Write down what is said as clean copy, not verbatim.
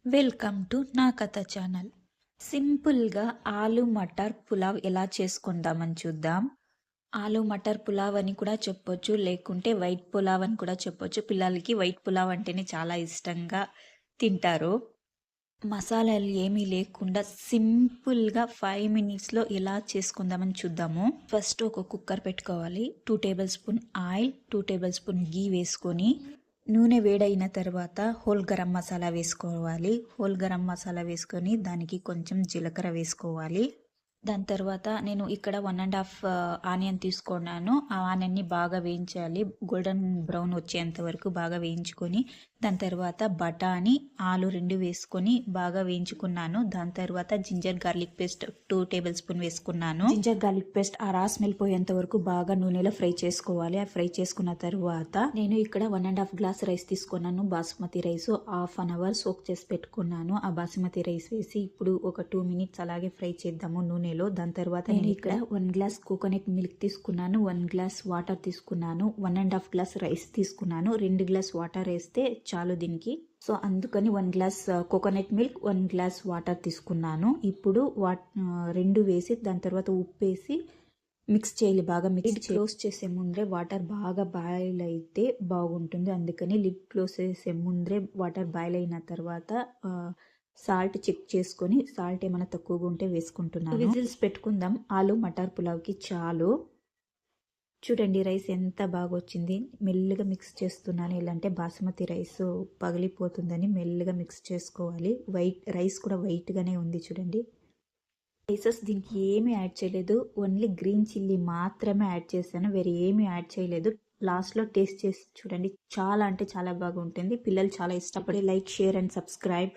Welcome to నా కథ channel. సింపుల్గా ఆలు మటర్ పులావ్ ఎలా చేసుకుందామని చూద్దాం. ఆలు మటర్ పులావ్ అని కూడా చెప్పొచ్చు, లేకుంటే వైట్ పులావ్ అని కూడా చెప్పొచ్చు. పిల్లలకి వైట్ పులావ్ అంటేనే చాలా ఇష్టంగా తింటారు. మసాలాలు ఏమీ లేకుండా సింపుల్గా 5 మినిట్స్లో ఎలా చేసుకుందామని చూద్దాము. ఫస్ట్ ఒక కుక్కర్ పెట్టుకోవాలి. 2 tablespoon oil, 2 tablespoon ghee వేసుకొని నూనె వేడైన తర్వాత హోల్ గరం మసాలా వేసుకోవాలి. హోల్ గరం మసాలా వేసుకొని దానికి కొంచెం జీలకర్ర వేసుకోవాలి. దాని తర్వాత నేను ఇక్కడ 1½ ఆనియన్ తీసుకున్నాను. ఆ ఆనియన్ని బాగా వేయించాలి. గోల్డెన్ బ్రౌన్ వచ్చేంత వరకు బాగా వేయించుకొని దాని తర్వాత బఠానీ, ఆలు 2 వేసుకొని బాగా వేయించుకున్నాను. దాని తర్వాత ginger garlic paste 2 tablespoon వేసుకున్నాను. జింజర్ గార్లిక్ పేస్ట్ ఆ రా స్మెల్ పోయేంత వరకు బాగా నూనెలో ఫ్రై చేసుకోవాలి. ఆ ఫ్రై చేసుకున్న తర్వాత నేను ఇక్కడ 1½ గ్లాస్ రైస్ తీసుకున్నాను. Basmati rice ½ an hour soak చేసి పెట్టుకున్నాను. ఆ బాస్మతి రైస్ వేసి ఇప్పుడు ఒక 2 మినిట్స్ అలాగే ఫ్రై చేద్దాము నూనెలో. దాని తర్వాత నేను ఇక్కడ 1 గ్లాస్ కోకోనట్ మిల్క్ తీసుకున్నాను, 1 గ్లాస్ వాటర్ తీసుకున్నాను, 1½ గ్లాస్ రైస్ తీసుకున్నాను. 2 గ్లాస్ వాటర్ వేస్తే చాలు దీనికి. సో అందుకని 1 glass coconut milk, 1 glass water తీసుకున్నాను. ఇప్పుడు 2 వేసి దాని తర్వాత ఉప్పు వేసి మిక్స్ చేయాలి. బాగా మిక్స్ క్లోజ్ చేసే ముందరే వాటర్ బాగా బాయిల్ అయితే బాగుంటుంది. అందుకని లిడ్ క్లోజ్ చేసే ముందరే వాటర్ బాయిల్ అయిన తర్వాత సాల్ట్ చెక్ చేసుకొని సాల్ట్ ఏమైనా తక్కువగా ఉంటే వేసుకుంటున్నాను. విజిల్స్ పెట్టుకుందాం ఆలు మటర్ పులావ్కి. చాలు. చూడండి రైస్ ఎంత బాగా వచ్చింది. మెల్లగా మిక్స్ చేస్తున్నాను. ఎలా అంటే బాస్మతి రైస్ పగిలిపోతుందని మెల్లగా మిక్స్ చేసుకోవాలి. రైస్ కూడా వైట్గానే ఉంది చూడండి. రైసెస్ దీనికి ఏమీ యాడ్ చేయలేదు. ఓన్లీ గ్రీన్ చిల్లీ మాత్రమే యాడ్ చేశాను. వేరే ఏమీ యాడ్ చేయలేదు. లాస్ట్లో టేస్ట్ చేసి చూడండి. చాలా అంటే చాలా బాగా ఉంటుంది. పిల్లలు చాలా ఇష్టపడి లైక్, షేర్ అండ్ సబ్స్క్రైబ్.